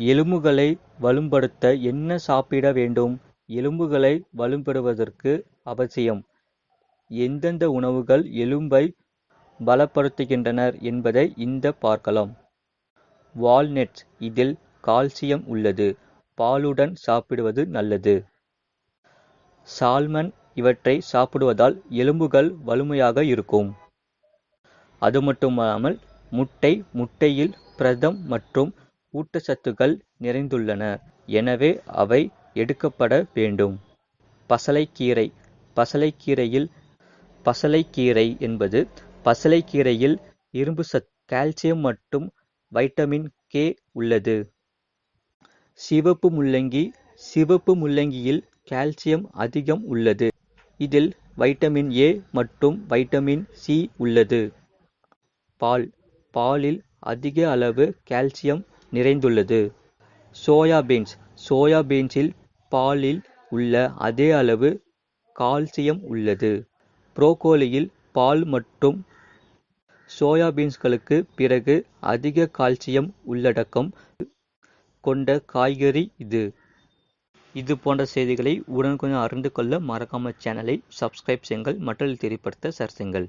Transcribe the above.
எலும்புகளை வலுப்படுத்த என்ன சாப்பிட வேண்டும்? எலும்புகளை வலுப்பெறுவதற்கு அவசியம். எந்தெந்த உணவுகள் எலும்பை பலப்படுத்துகின்றன என்பதை பார்க்கலாம். வால்நட்ஸ், இதில் கால்சியம் உள்ளது. பாலுடன் சாப்பிடுவது நல்லது. சால்மன், இவற்றை சாப்பிடுவதால் எலும்புகள் வலிமையாக இருக்கும். அது மட்டுமல்லாமல் முட்டையில் புரதம் மற்றும் ஊட்டச்சத்துக்கள் நிறைந்துள்ளன. எனவே அவை எடுக்கப்பட வேண்டும். பசலைக்கீரை. பசலைக்கீரை என்பது பசலைக்கீரையில் இரும்புச்சத்து, கால்சியம் மற்றும் வைட்டமின் கே உள்ளது. சிவப்பு முள்ளங்கி. சிவப்பு முள்ளங்கியில் கால்சியம் அதிகம் உள்ளது. இதில் வைட்டமின் ஏ மற்றும் வைட்டமின் சி உள்ளது. பாலில் அதிக அளவு கால்சியம் நிறைந்துள்ளது. சோயாபீன்ஸ். சோயாபீன்ஸில் பாலில் உள்ள அதே அளவு கால்சியம் உள்ளது. புரோக்கோலியில் பால் மற்றும் சோயாபீன்ஸ்களுக்கு பிறகு அதிக கால்சியம் உள்ளடக்கம் கொண்ட காய்கறி இது. இது போன்ற செய்திகளை உடனுக்குடன் அறிந்து கொள்ள மறக்காமல் சேனலை சப்ஸ்கிரைப் செய்யுங்கள். மற்றவர்களுக்கு தெரியப்படுத்த ஷேர் செய்யுங்கள்.